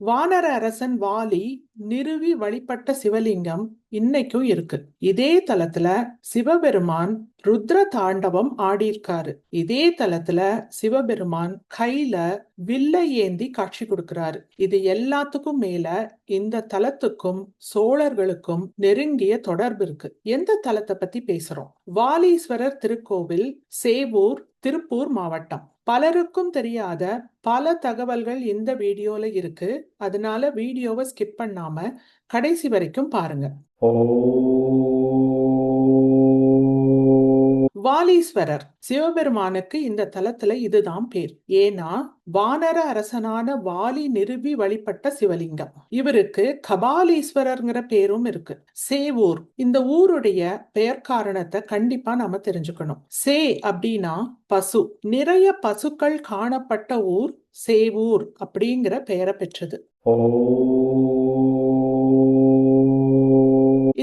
வானர அரசன் வாலி நிறுவி வழிபட்ட சிவலிங்கம் இன்னைக்கும் இருக்கு. இதே தலத்துல சிவபெருமான் ருத்ர தாண்டவம் ஆடியிருக்காரு. இதே தலத்துல சிவபெருமான் கையில வில்ல ஏந்தி காட்சி கொடுக்கிறாரு. இது எல்லாத்துக்கும் மேல இந்த தலத்துக்கும் சோழர்களுக்கும் நெருங்கிய தொடர்பு இருக்கு. எந்த தலத்தை பத்தி பேசுறோம்? வாலீஸ்வரர் திருக்கோவில், சேவூர், திருப்பூர் மாவட்டம். பலருக்கும் தெரியாத பல தகவல்கள் இந்த வீடியோல இருக்கு. அதனால வீடியோவை ஸ்கிப் பண்ணாம கடைசி வரைக்கும் பாருங்க. வாலீஸ்வரர் சிவபெருமானுக்கு இந்த தலத்துல இதுதான் பேர். ஏன்னா வானர அரசனான வாலி நிறுவி வழிபட்ட சிவலிங்கம். இவருக்கு கபாலீஸ்வரர்ங்கிற பேரும் இருக்கு. சேவூர், இந்த ஊருடைய பெயர் காரணத்தை கண்டிப்பா நாம தெரிஞ்சுக்கணும். சே அப்படின்னா பசு. நிறைய பசுக்கள் காணப்பட்ட ஊர் சேவூர் அப்படிங்கிற பெயரை பெற்றது.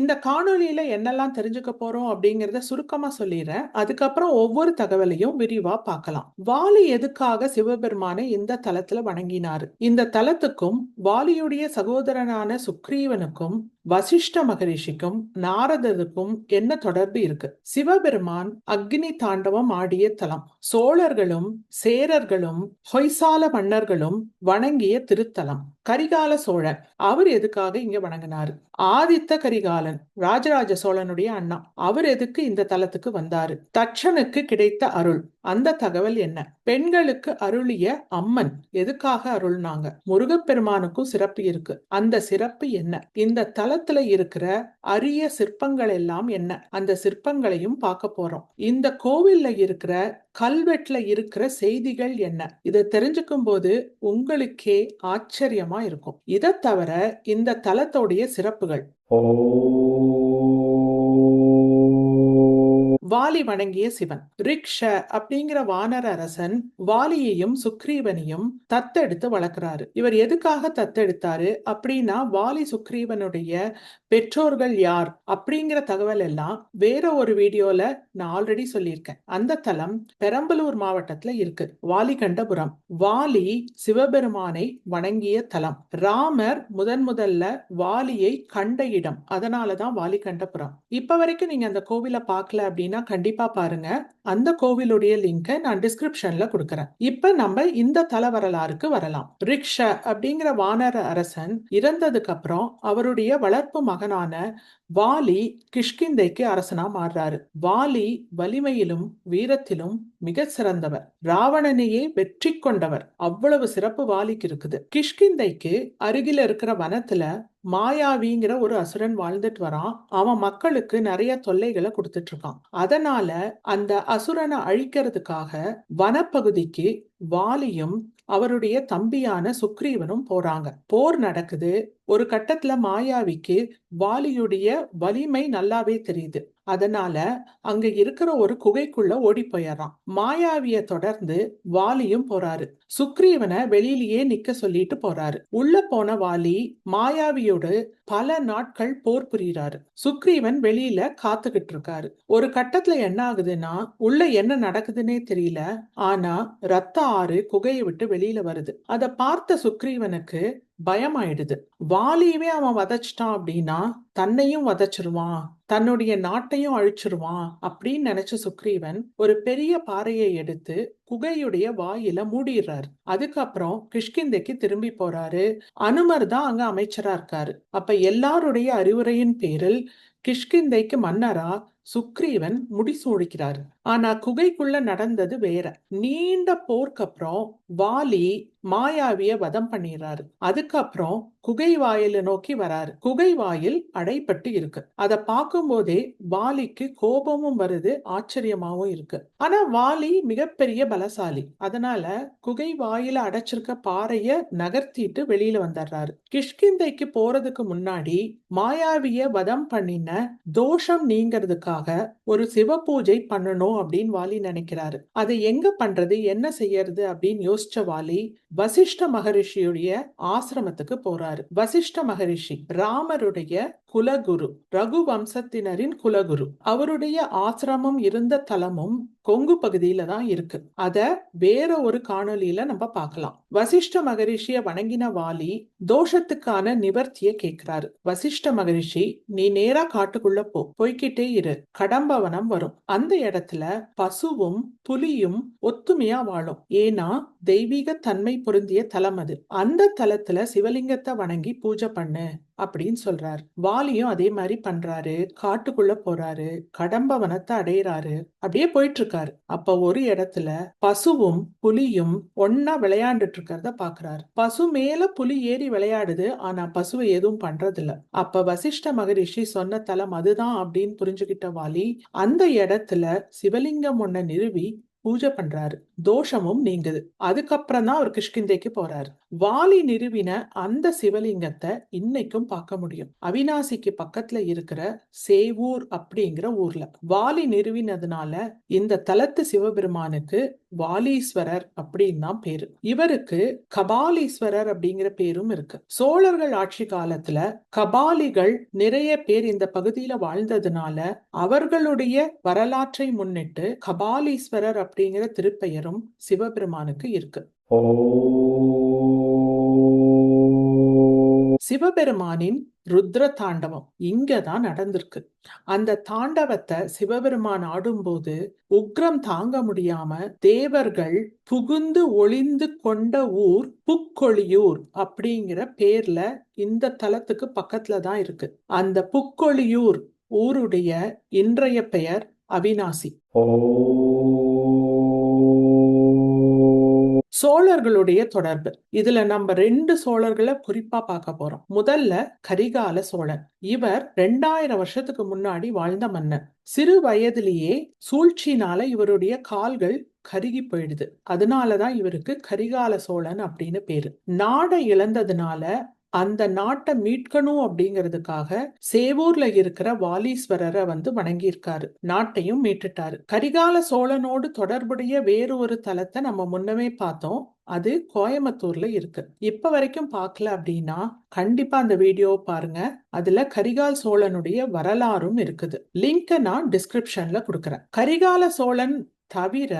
இந்த காணொலியில என்னெல்லாம் தெரிஞ்சுக்க போறோம் அப்படிங்கறத சுருக்கமா சொல்லிடுறேன். அதுக்கப்புறம் ஒவ்வொரு தகவலையும் விரிவா பார்க்கலாம். வாலி எதுக்காக சிவபெருமானை இந்த தலத்துல வணங்கினாரு? இந்த தலத்துக்கும் வாலியுடைய சகோதரனான சுக்ரீவனுக்கும் வசிஷ்ட மகரிஷிக்கும் நாரதருக்கும் என்ன தொடர்பு இருக்கு? சிவபெருமான் அக்னி தாண்டவம் ஆடிய தலம். சோழர்களும் சேரர்களும் ஹொய்சால மன்னர்களும் வணங்கிய திருத்தலம். கரிகால சோழன் அவர் எதுக்காக இங்க வணங்கினாரு? ஆதித்த கரிகாலன் ராஜராஜ சோழனுடைய அண்ணா, அவர் எதுக்கு இந்த தலத்துக்கு வந்தாரு? தட்சனுக்கு கிடைத்த அருள், அந்த தகவல் என்ன? பெண்களுக்கு அருளிய அம்மன் எதுக்காக அருள்னாங்க? முருகப்பெருமானுக்கும் சிறப்பு இருக்கு, அந்த சிறப்பு என்ன? இந்த தலத்துல இருக்கிற அரிய சிற்பங்கள் எல்லாம் என்ன? அந்த சிற்பங்களையும் பார்க்க போறோம். இந்த கோவில்ல இருக்கிற கல்வெட்டுல இருக்கிற செய்திகள் என்ன? இதை தெரிஞ்சுக்கும் போது உங்களுக்கே ஆச்சரியமா இருக்கும். இதை தவிர இந்த தலத்தோடைய சிறப்புகள். வாலி வணங்கிய சிவன். ரிக்ஷ அப்படிங்கிற வானர அரசன் வாலியையும் சுக்ரீவனையும் தத்தெடுத்து வளர்க்கிறாரு. இவர் எதுக்காக தத்தெடுத்தாரு அப்படின்னா, வாலி சுக்ரீவனுடைய பெற்றோர்கள் யார் அப்படிங்கிற தகவல் எல்லாம் வேற ஒரு வீடியோல நான் ஆல்ரெடி சொல்லியிருக்கேன். அந்த தலம் பெரம்பலூர் மாவட்டத்துல இருக்கு. வாலிகண்டபுரம். வாலி சிவபெருமானை வணங்கிய தலம். ராமர் முதல்ல வாலியை கண்ட இடம், அதனாலதான் வாலிகண்டபுரம். இப்ப வரைக்கும் நீங்க அந்த கோவிலை பார்க்கல அப்படின்னா கண்டிப்பா பாருங்க. அந்த கோவிலுடைய லிங்கை நான் டிஸ்கிரிப்ஷன்ல கொடுக்கறேன். இப்ப நம்ம இந்த தல வரலாறுக்கு வரலாம். ரிக்ஷ அப்படிங்கிற வானர அரசன் இறந்ததுக்கு அப்புறம் அவருடைய வளர்ப்பு மகனான வாலி கிஷ்கிந்தைக்கு அரசனா மாறுறாரு. வாலி வலிமையிலும் வீரத்திலும் மிக சிறந்தவர். ராவணனையே வெற்றி கொண்டவர். அவ்வளவு சிறப்பு வாலிக்கு இருக்குது. கிஷ்கிந்தைக்கு அருகில இருக்கிற வனத்துல மாயாவிங்கிற ஒரு அசுரன் வாழ்ந்துட்டு வரான். அவன் மக்களுக்கு நிறைய தொல்லைகளை கொடுத்துட்டு இருக்கான். அதனால அந்த அசுரனை அழிக்கிறதுக்காக வனப்பகுதிக்கு வாலியும் அவருடைய தம்பியான சுக்ரீவனும் போறாங்க. போர் நடக்குது. ஒரு கட்டத்துல மாயாவிக்கு வாலியுடைய வலிமை நல்லாவே தெரியுது. அதனால அங்க இருக்கிற ஒரு குகைக்குள்ள ஓடி போயிடறான். மாயாவிய தொடர்ந்து வாலியும் போறாரு. சுக்ரீவனை வெளியிலேயே நிக்க சொல்லிட்டு போறாரு. உள்ள போன வாலி மாயாவியோடு பல நாட்கள் போர் புரியுறாரு. சுக்ரீவன் வெளியில காத்துக்கிட்டு இருக்காரு. ஒரு கட்டத்துல என்ன ஆகுதுன்னா, உள்ள என்ன நடக்குதுன்னே தெரியல. ஆனா ரத்த ஆறு குகையை விட்டு வெளியில வருது. அதை பார்த்த சுக்ரீவனுக்கு பயமாயிடுது. வாலியவே அவன் வதச்சிட்டான் அப்படின்னா தன்னையும் வதச்சிருவான், தன்னுடைய நாட்டையும் அழிச்சிருவான் அப்படின்னு நினைச்ச சுக்ரீவன் ஒரு பெரிய பாறையை எடுத்து குகையுடைய வாயில மூடிடுறாரு. அதுக்கப்புறம் கிஷ்கிந்தைக்கு திரும்பி போறாரு. அனுமர் தான் அங்க அமைச்சரா இருக்காரு. அப்ப எல்லாருடைய அறிவுரையின் பேரில் கிஷ்கிந்தைக்கு மன்னரா சுக்ரீவன் முடிசூடிக்கிறாரு. ஆனா குகைக்குள்ள நடந்தது வேற. நீண்ட போருக்கு அப்புறம் வாலி மாயாவிய வதம் பண்ணிடுறாரு. அதுக்கப்புறம் குகை வாயில நோக்கி வராரு. குகை வாயில் அடைப்பட்டு இருக்கு. அதை பார்க்கும் போதே வாலிக்கு கோபமும் வருது, ஆச்சரியமாவும் இருக்கு. ஆனா வாலி மிகப்பெரிய பலசாலி. அதனால குகை வாயில அடைச்சிருக்க பாறைய நகர்த்திட்டு வெளியில வந்துடுறாரு. கிஷ்கிந்தைக்கு போறதுக்கு முன்னாடி மாயாவிய வதம் பண்ணின தோஷம் நீங்கிறதுக்காக ஒரு சிவ பூஜை பண்ணணும் அப்படின்னு வாலி நினைக்கிறாரு. அதை எங்க பண்றது, என்ன செய்யறது அப்படின்னு யோசிச்ச வாலி வசிஷ்ட மகரிஷியுடைய ஆசிரமத்துக்கு போறாரு. வசிஷ்ட மகரிஷி ராமருடைய குலகுரு, ரகு வம்சத்தினரின் குலகுரு. அவருடைய ஆசிரமம் இருந்த தலமும் கொங்கு பகுதியில தான் இருக்கு. அத வேற ஒரு காணொலியில நம்ம பார்க்கலாம். வசிஷ்ட மகரிஷிய வணங்கின வாலி தோஷத்துக்கான நிவர்த்திய கேட்கிறாரு. வசிஷ்ட மகரிஷி, நீ நேரா காட்டுக்குள்ள போய்கிட்டே இரு, கடம்பவனம் வரும். அந்த இடத்துல பசுவும் புலியும் ஒத்துமையா வாழும். ஏன்னா தெய்வீக தன்மை பொருந்திய தலம் அது. அந்த தலத்துல சிவலிங்கத்தை வணங்கி பூஜை பண்ணு அப்படின்னு சொல்றாரு. வாலியும் அதே மாதிரி பண்றாரு. காட்டுக்குள்ள போறாரு, கடம்பவனத்தை அடையிறாரு. அப்படியே போயிட்டு இருக்காரு. அப்ப ஒரு இடத்துல பசுவும் புலியும் ஒன்னா விளையாண்டுட்டு இருக்கிறத பாக்குறாரு. பசு மேல புலி ஏறி விளையாடுது, ஆனா பசுவை எதுவும் பண்றது இல்ல. அப்ப வசிஷ்ட மகரிஷி சொன்ன தலம் அதுதான் அப்படின்னு புரிஞ்சுகிட்ட வாலி அந்த இடத்துல சிவலிங்கம் ஒன்ன நிறுவி பூஜை பண்றாரு. தோஷமும் நீங்குது. அதுக்கப்புறம் தான் அவர் கிஷ்கிந்தைக்கு போறாரு. வாலி நிறுவின அந்த சிவலிங்கத்தை இன்னைக்கும் பார்க்க முடியும். அவினாசிக்கு பக்கத்துல இருக்கிற சேவூர் அப்படிங்கிற ஊர்ல. வாலி நிறுவினதுனால இந்த தலத்து சிவபெருமானுக்கு வாலீஸ்வரர் அப்படின்னு தான் பேரு. இவருக்கு கபாலீஸ்வரர் அப்படிங்கிற பேரும் இருக்கு. சோழர்கள் ஆட்சி காலத்துல கபாலிகள் நிறைய பேர் இந்த பகுதியில வாழ்ந்ததுனால அவர்களுடைய வரலாற்றை முன்னிட்டு கபாலீஸ்வரர் அப்படிங்கிற திருப்பெயரும் சிவபெருமானுக்கு இருக்கு. சிவபெருமானின் ருத்ர தாண்டவம் இங்கதான் நடந்திருக்கு. அந்த தாண்டவத்தை சிவபெருமான் ஆடும்போது உக்ரம் தாங்க முடியாம தேவர்கள் புகுந்து ஒளிந்து கொண்ட ஊர் புக்கொழியூர் அப்படிங்கிற பேர்ல இந்த தலத்துக்கு பக்கத்துல தான் இருக்கு. அந்த புக்கொழியூர் ஊருடைய இன்றைய பெயர் அவினாசி. சோழர்களுடைய தொடர்பு. இதுல நம்ம 2 சோழர்களை குறிப்பா பார்க்க போறோம். முதல்ல கரிகால சோழன். இவர் 2000 வருஷத்துக்கு முன்னாடி வாழ்ந்த மன்னன். சிறு வயதிலேயே சூழ்ச்சினால இவருடைய கால்கள் கருகி போயிடுது. அதனாலதான் இவருக்கு கரிகால சோழன் அப்படின்னு பேரு. நாடை இழந்ததுனால அந்த நாட்டை மீட்கணும் அப்படிங்கிறதுக்காக சேவூர்ல இருக்கிற வாலீஸ்வரரை வணங்கியிருக்காரு. நாட்டையும் மீட்டுட்டாரு. கரிகால சோழனோடு தொடர்புடைய வேறு ஒரு தலத்தை நம்ம முன்னமே பார்த்தோம். அது கோயம்புத்தூர்ல இருக்கு. இப்ப வரைக்கும் பார்க்கல அப்படின்னா கண்டிப்பா அந்த வீடியோ பாருங்க. அதுல கரிகால் சோழனுடைய வரலாறும் இருக்குது. லிங்க் நான் டிஸ்கிரிப்ஷன்ல கொடுக்கறேன். கரிகால சோழன் தவிர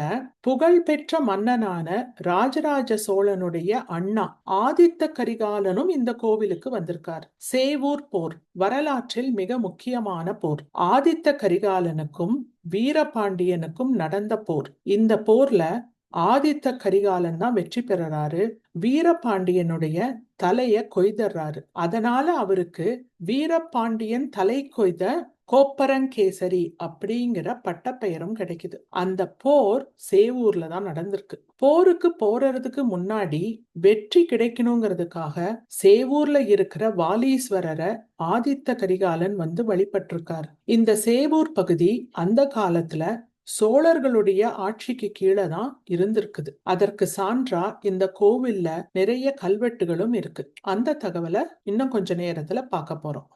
புகழ்பெற்ற மன்னனான ராஜராஜ சோழனுடைய அண்ணா ஆதித்த கரிகாலனும் இந்த கோவிலுக்கு வந்திருக்கார். சேவூர் போர் வரலாற்றில் மிக முக்கியமான போர். ஆதித்த கரிகாலனுக்கும் வீரபாண்டியனுக்கும் நடந்த போர். இந்த போர்ல ஆதித்த கரிகாலன் தான் வெற்றி பெறாரு. வீரபாண்டியனுடைய தலைய கொய்தர்றாரு. அதனால அவருக்கு வீரபாண்டியன் தலை கொய்த கோப்பரங்கேசரி அப்படிங்கிற பட்டப்பெயரும் கிடைக்குது. அந்த போர் சேவூர்ல தான் நடந்திருக்கு. போருக்கு போறதுக்கு முன்னாடி வெற்றி கிடைக்கணுங்கிறதுக்காக சேவூர்ல இருக்கிற வாலீஸ்வரரை ஆதித்த கரிகாலன் வழிபட்டிருக்கார். இந்த சேவூர் பகுதி அந்த காலத்துல சோழர்களுடைய ஆட்சிக்கு கீழே தான் இருந்திருக்குது. அதற்கு சான்றா இந்த கோவில்ல நிறைய கல்வெட்டுகளும் இருக்கு. அந்த தகவலை இன்னும் கொஞ்ச நேரத்துல பார்க்க போறோம்.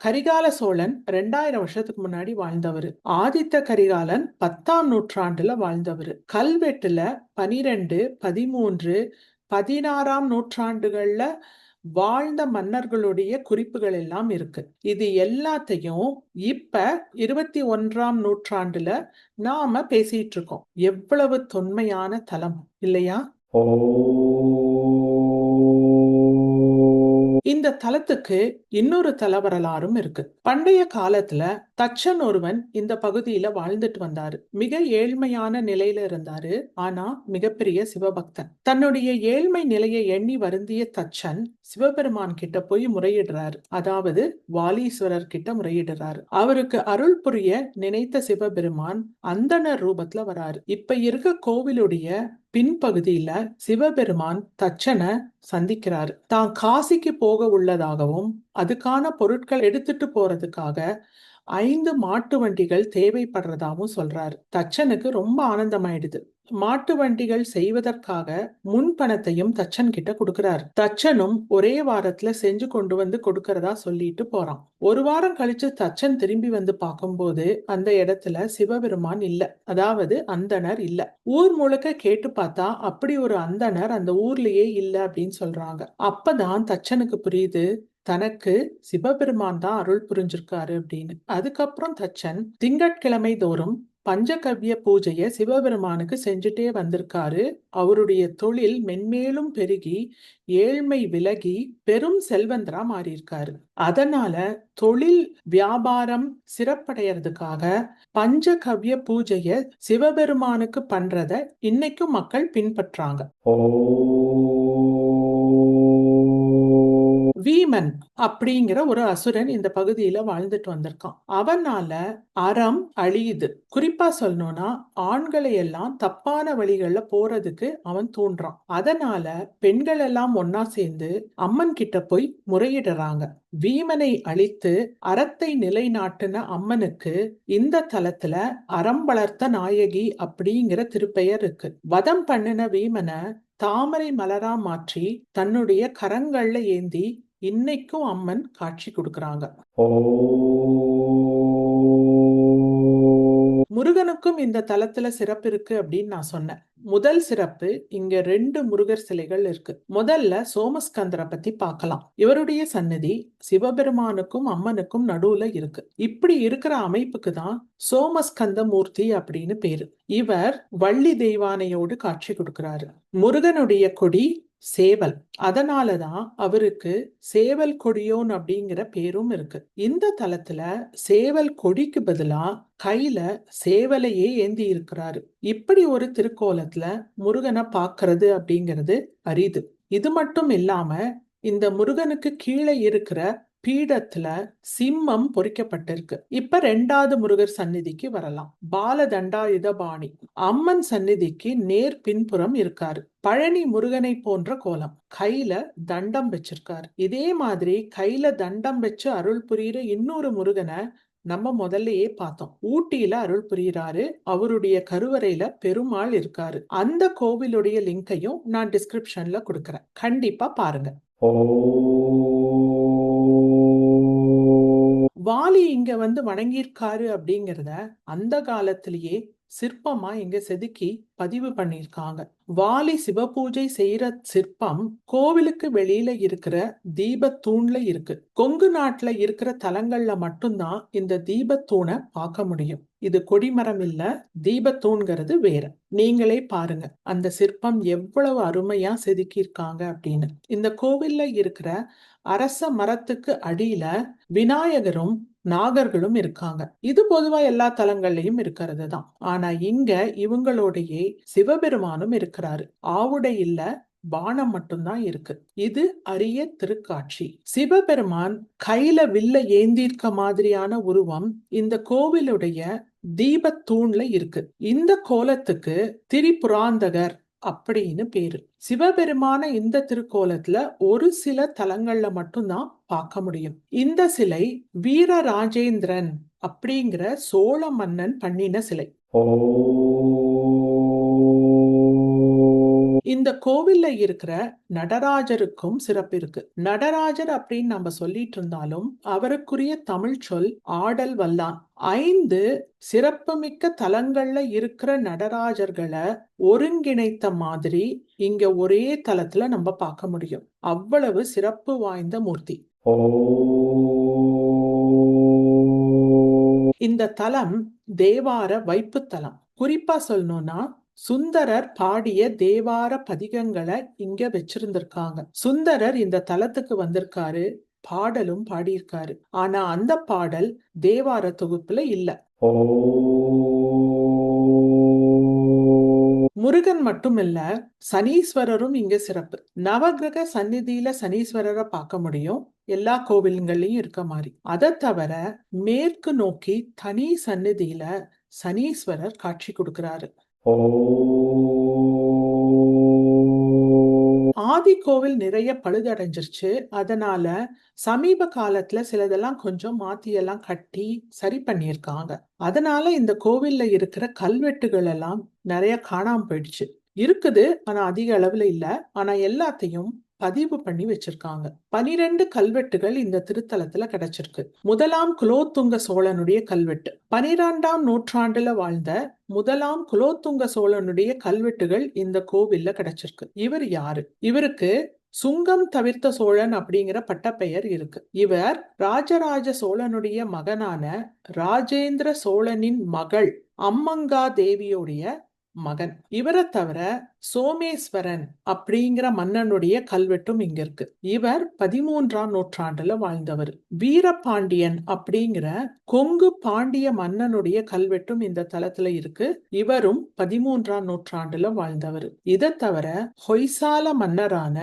கரிகால சோழன் 2000 வருஷத்துக்கு முன்னாடி வாழ்ந்தவர். ஆதித்த கரிகாலன் 10ஆம் நூற்றாண்டுல வாழ்ந்தவர். கல்வெட்டுல 12, 13, 16ஆம் நூற்றாண்டுகள்ல வாழ்ந்த மன்னர்களுடைய குறிப்புகள் எல்லாம் இருக்கு. இது எல்லாத்தையும் இப்ப 21ஆம் நூற்றாண்டுல நாம பேசிட்டு இருக்கோம். எவ்வளவு தொன்மையான தலம் இல்லையா? இந்த தலத்துக்கு இன்னொரு தல வரலாறும் இருக்கு. பண்டைய காலத்துல தச்சன் ஒருவன் இந்த பகுதியில வாழ்ந்துட்டு வந்தாரு. மிக ஏழ்மையான நிலையில இருந்தாரு. ஆனா மிகப்பெரிய சிவபக்தன். தன்னுடைய ஏழ்மை நிலையை எண்ணி வருந்திய தச்சன் சிவபெருமான் கிட்ட போய் முறையிடுறாரு. அதாவது வாலீஸ்வரர் கிட்ட முறையிடுறாரு. அவருக்கு அருள் புரிய நினைத்த சிவபெருமான் அந்தணர் ரூபத்துல வராரு. இப்ப இருக்க கோவிலுடைய பின்பகுதியில சிவபெருமான் தச்சனை சந்திக்கிறாரு. தான் காசிக்கு போக உள்ளதாகவும் அதுக்கான பொருட்கள் எடுத்துட்டு போறதுக்காக 5 மாட்டு வண்டிகள் தேவைப்படுறதாவும் சொல்றாரு. தச்சனுக்கு ரொம்ப ஆனந்தமாயிடுது. மாட்டு வண்டிகள் செய்வதற்காக முன் பணத்தையும் தச்சன் கிட்ட கொடுக்கிறாரு. தச்சனும் ஒரே வாரத்துல செஞ்சு கொண்டு கொடுக்கறதா சொல்லிட்டு போறான். ஒரு வாரம் கழிச்சு தச்சன் திரும்பி பார்க்கும்போது அந்த இடத்துல சிவபெருமான் இல்ல. அதாவது அந்தணர் இல்ல. ஊர் முழுக்க கேட்டு பார்த்தா அப்படி ஒரு அந்தணர் அந்த ஊர்லயே இல்ல அப்படின்னு சொல்றாங்க. அப்பதான் தச்சனுக்கு புரியுது, தனக்கு சிவபெருமான் தான் அருள் புரிஞ்சிருக்காரு அப்படின்னு. அதுக்கப்புறம் தச்சன் திங்கட்கிழமை தோறும் பஞ்சகவ்ய பூஜைய சிவபெருமானுக்கு செஞ்சுட்டே வந்திருக்காரு. அவருடைய தொழில் மென்மேலும் பெருகி ஏழ்மை விலகி பெரும் செல்வந்தரா மாறியிருக்காரு. அதனால தொழில் வியாபாரம் சிறப்படையறதுக்காக பஞ்சகவ்ய பூஜைய சிவபெருமானுக்கு பண்றத இன்னைக்கும் மக்கள் பின்பற்றாங்க. வீமன் அப்படிங்கிற ஒரு அசுரன் இந்த பகுதியில வாழ்ந்துட்டு வந்திருக்கான். அவனால அறம் அழியுது. குறிப்பா சொல்லணும்னா ஆண்களை எல்லாம் தப்பான வழிகள்ல போறதுக்கு அவன் தூண்டுறான். அதனால பெண்கள் எல்லாம் ஒன்னா சேர்ந்து அம்மன் கிட்ட போய் முறையிடுறாங்க. வீமனை அழித்து அறத்தை நிலைநாட்டின அம்மனுக்கு இந்த தலத்துல அறம் வளர்த்த நாயகி அப்படிங்கிற திருப்பெயர் இருக்கு. வதம் பண்ணின வீமனை தாமரை மலரா மாற்றி தன்னுடைய கரங்கள்ல ஏந்தி இன்னைக்கும் அம்மன் காட்சி கொடுக்கறாங்க. முருகனுக்கும் இந்த தலத்துல சிறப்பு இருக்கு அப்படின்னு நான் சொன்னேன். முதல் சிறப்பு, இங்க 2 முருகர் சிலைகள் இருக்கு. முதல்ல சோமஸ்கந்தரை பத்தி பார்க்கலாம். இவருடைய சன்னதி சிவபெருமானுக்கும் அம்மனுக்கும் நடுவுல இருக்கு. இப்படி இருக்கிற அமைப்புக்கு தான் சோமஸ்கந்த மூர்த்தி அப்படின்னு பேரு. இவர் வள்ளி தெய்வானையோடு காட்சி கொடுக்கிறாரு. முருகனுடைய கொடி சேவல். அதனாலதான் அவருக்கு சேவல் கொடியோன் அப்படிங்கிற பேரும் இருக்கு. இந்த தலத்துல சேவல் கொடிக்கு பதிலா கையில சேவலையே ஏந்தி இருக்கிறாரு. இப்படி ஒரு திருக்கோலத்துல முருகனை பார்க்கிறது அப்படிங்கிறது அரிது. இது மட்டும் இல்லாம இந்த முருகனுக்கு கீழே இருக்கிற பீடத்துல சிம்மம் பொறிக்கப்பட்டிருக்கு. இப்ப 2வது முருகர் சந்நிதிக்கு வரலாம். பாலதண்டாயுதபாணி அம்மன் சந்நிதிக்கு நேர் பின்புறம் இருக்காரு. பழனி முருகனை போன்ற கோலம். கையில தண்டம் வச்சிருக்காரு. இதே மாதிரி கையில தண்டம் வச்சு அருள் புரியுற இன்னொரு முருகனை நம்ம முதல்லயே பார்த்தோம். ஊட்டியில அருள் புரியுறாரு. அவருடைய கருவறையில பெருமாள் இருக்காரு. அந்த கோவிலுடைய லிங்கையும் நான் டிஸ்கிரிப்ஷன்ல கொடுக்கறேன். கண்டிப்பா பாருங்க. வாலி இங்க வந்து வணங்கியிருக்காரு அப்படிங்கிறத அந்த காலத்திலேயே சிற்பமா இங்க செதுக்கி பதிவு பண்ணிருக்காங்க. வாலி சிவபூஜை செய்யற சிற்பம் கோவிலுக்கு வெளியில இருக்கிற தீபத்தூண்ல இருக்கு. கொங்கு நாட்டுல இருக்கிற தலங்கள்ல மட்டும்தான் இந்த தீபத்தூணை பார்க்க முடியும். இது கொடிமரம் இல்ல, தீபத்தூண்கிறது வேற. நீங்களே பாருங்க அந்த சிற்பம் எவ்வளவு அருமையா செதுக்கி இருக்காங்க அப்படின்னு. இந்த கோவில்ல இருக்கிற அரச மரத்துக்கு அடியில விநாயகரும் நாகர்களும் இருக்காங்க. இது பொதுவா எல்லா தலங்கள்லயும் இருக்கிறது தான். ஆனா இங்க இவங்களுடைய சிவபெருமானும் இருக்கிறாரு. ஆவுடை இல்ல, பானம் மட்டும்தான் இருக்கு. இது அரிய திருக்காட்சி. சிவபெருமான் கையில வில்ல ஏந்திருக்க மாதிரியான உருவம் இந்த கோவிலுடைய தீபத்தூண்ல இருக்கு. இந்த கோலத்துக்கு திரிபுராந்தகர் அப்படின்னு பேரு. சிவபெருமான இந்த திருக்கோலத்துல ஒரு சில தலங்கள்ல மட்டும்தான் பார்க்க முடியும். இந்த சிலை வீரராஜேந்திரன் அப்படிங்கிற சோழ மன்னன் பண்ணின சிலை. இந்த கோவில்ல இருக்கிற நடராஜருக்கும் சிறப்பு இருக்கு. நடராஜர் அப்படின்னு நம்ம சொல்லிட்டு இருந்தாலும் அவருக்குரிய தமிழ் சொல் ஆடல் வல்லான். 5 சிறப்புமிக்க தலங்கள்ல இருக்கிற நடராஜர்களை ஒருங்கிணைத்த மாதிரி இங்க ஒரே தலத்துல நம்ம பார்க்க முடியும். அவ்வளவு சிறப்பு வாய்ந்த மூர்த்தி. இந்த தலம் தேவார வைப்பு தலம். குறிப்பா சொல்லணும்னா சுந்தரர் பாடிய தேவார பதிகங்களை இங்க வச்சிருந்திருக்காங்க. சுந்தரர் இந்த தலத்துக்கு வந்திருக்காரு, பாடலும் பாடியிருக்காரு. ஆனா அந்த பாடல் தேவார தொகுப்புல இல்ல. முருகன் மட்டும் இல்ல, சனீஸ்வரரும் இங்க சிறப்பு. நவகிரக சந்நிதியில சனீஸ்வரரை பார்க்க முடியும், எல்லா கோவில்கள்லயும் இருக்க மாதிரி. அதை தவிர மேற்கு நோக்கி தனி சந்நிதியில சனீஸ்வரர் காட்சி கொடுக்கிறாரு. ஆதி கோவில் நிறைய பழுதடைஞ்சிருச்சு. அதனால சமீப காலத்துல சிலதெல்லாம் கொஞ்சம் மாத்தி எல்லாம் கட்டி சரி பண்ணியிருக்காங்க. அதனால இந்த கோவில்ல இருக்கிற கல்வெட்டுகள் எல்லாம் நிறைய காணாம போயிடுச்சு. இருக்குது, ஆனா அதிக அளவுல இல்ல. ஆனா எல்லாத்தையும் பதிவு பண்ணி வச்சிருக்காங்க. 12 கல்வெட்டுகள் இந்த திருத்தலத்துல கிடைச்சிருக்கு. முதலாம் குலோத்துங்க சோழனுடைய கல்வெட்டு, 12ஆம் நூற்றாண்டுல வாழ்ந்த முதலாம் குலோத்துங்க சோழனுடைய கல்வெட்டுகள் இந்த கோவில்ல கிடைச்சிருக்கு. இவர் யாரு? இவருக்கு சுங்கம் தவிர்த்த சோழன் அப்படிங்கிற பட்டப்பெயர் இருக்கு. இவர் ராஜராஜ சோழனுடைய மகனான ராஜேந்திர சோழனின் மகள் அம்மங்கா தேவியுடைய மகன். இவரை தவிர சோமேஸ்வரன் அப்படிங்கிற மன்னனுடைய கல்வெட்டும் இங்க இருக்கு. இவர் 13ஆம் நூற்றாண்டுல வாழ்ந்தவர். வீரபாண்டியன் அப்படிங்கிற கொங்கு பாண்டிய மன்னனுடைய கல்வெட்டும் இந்த தலத்துல இருக்கு. இவரும் 13ஆம் நூற்றாண்டுல வாழ்ந்தவர். இதை தவிர ஹொய்சால மன்னரான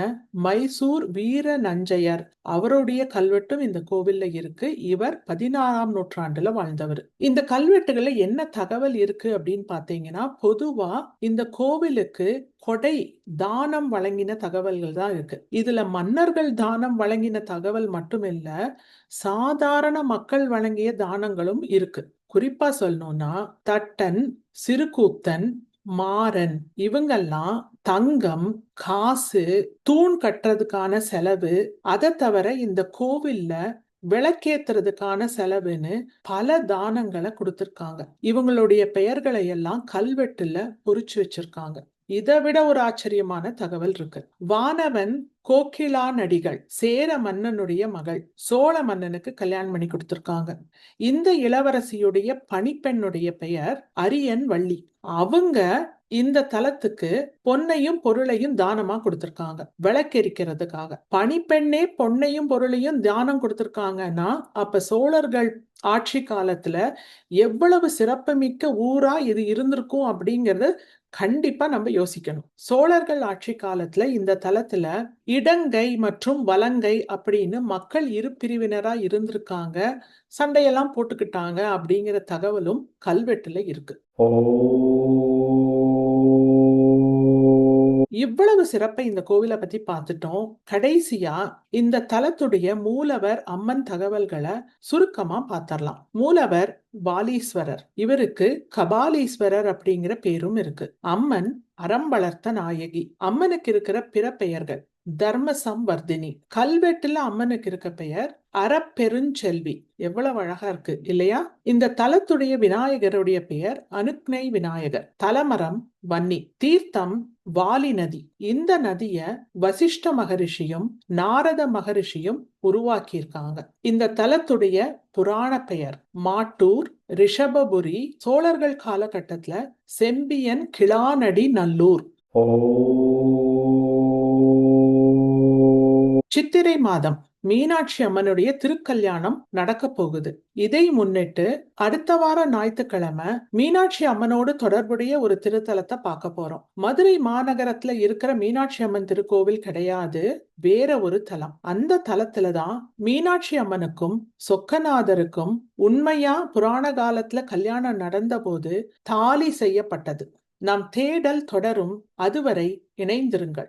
மைசூர் வீர நஞ்சையர் அவருடைய கல்வெட்டும் இந்த கோவில்ல இருக்கு. இவர் 16ஆம் நூற்றாண்டுல வாழ்ந்தவர். இந்த கல்வெட்டுகள்ல என்ன தகவல் இருக்கு அப்படின்னு பாத்தீங்கன்னா, பொதுவா இந்த கோவிலுக்கு கொடை தானம் வழங்கின தகவல்கள் தான் இருக்கு. இதுல மன்னர்கள் தானம் வழங்கின தகவல் மட்டுமில்ல, சாதாரண மக்கள் வழங்கிய தானங்களும் இருக்கு. குறிப்பா சொல்லணும்னா தட்டன், சிறுகூத்தன், மாறன் இவங்கெல்லாம் தங்கம், காசு, தூண் கட்டுறதுக்கான செலவு, அதை தவிர இந்த கோவில்ல விளக்கேத்துறதுக்கான செலவுன்னு பல தானங்களை கொடுத்திருக்காங்க. இவங்களுடைய பெயர்களை எல்லாம் கல்வெட்டுல பொறிச்சு வச்சிருக்காங்க. இதை விட ஒரு ஆச்சரியமான தகவல் இருக்கு. வானவன் கோகிலா நடிகள் சேர மன்னனுடைய மகள் சோழ மன்னனுக்கு கல்யாணம் பண்ணி கொடுத்திருக்காங்க. இந்த இளவரசியுடைய பணிப்பெண்ணுடைய பெயர் அரியன் வள்ளி. அவங்க இந்த தலத்துக்கு பொன்னையும் பொருளையும் தானமா கொடுத்திருக்காங்க விளக்கெரிக்கிறதுக்காக. பணிப்பெண்ணே பொன்னையும் பொருளையும் தானம் கொடுத்திருக்காங்கன்னா அப்ப சோழர்கள் ஆட்சி காலத்துல எவ்வளவு சிறப்புமிக்க ஊரா இது இருந்திருக்கும் அப்படிங்கறது கண்டிப்பா நம்ம யோசிக்கணும். சோழர்கள் ஆட்சி காலத்துல இந்த தலத்துல இடங்கை மற்றும் வலங்கை அப்படின்னு மக்கள் இரு பிரிவினரா இருந்திருக்காங்க, சண்டையெல்லாம் போட்டுக்கிட்டாங்க அப்படிங்கிற தகவலும் கல்வெட்டுல இருக்கு. இவ்வளவு சிறப்பை இந்த கோவிலை பத்தி பார்த்துட்டோம். கடைசியா இந்த தலத்துடைய மூலவர் அம்மன் தகவல்களை சுருக்கமா பார்த்தரலாம். மூலவர் வாலீஸ்வரர். இவருக்கு கபாலீஸ்வரர் அப்படிங்கிற பேரும் இருக்கு. அம்மன் அறம் வளர்த்த நாயகி. அம்மனுக்கு இருக்கிற பிற பெயர்கள் தர்ம சம்வர்தினி. கல்வெட்டுல அம்மனுக்கு இருக்க பெயர் அறப்பெருஞ்செல்வி. எவ்வளவு அழகா இருக்கு இல்லையா? இந்த தலத்துடைய விநாயகருடைய பெயர் அனுக்னை விநாயகர். தலமரம் வன்னி. தீர்த்தம் வாலி நதி. இந்த நதிய வசிஷ்ட மகரிஷியும் நாரத மகரிஷியும் உருவாக்கியிருக்காங்க. இந்த தலத்துடைய புராண பெயர் மாட்டூர் ரிஷபபுரி. சோழர்கள் காலகட்டத்துல செம்பியன் கிளானடி நல்லூர். சித்திரை மாதம் மீனாட்சி அம்மனுடைய திருக்கல்யாணம் நடக்க போகுது. இதை முன்னிட்டு அடுத்த வார ஞாயிற்றுக்கிழமை மீனாட்சி அம்மனோடு தொடர்புடைய ஒரு திருத்தலத்தை பார்க்க போறோம். மதுரை மாநகரத்துல இருக்கிற மீனாட்சி அம்மன் திருக்கோவில் கிடையாது, வேற ஒரு தலம். அந்த தலத்துலதான் மீனாட்சி அம்மனுக்கும் சொக்கநாதருக்கும் உண்மையா புராண காலத்துல கல்யாணம் நடந்த போது தாலி செய்யப்பட்டது. நாம் தேடல் தொடரும். அதுவரை இணைந்திருங்கள்.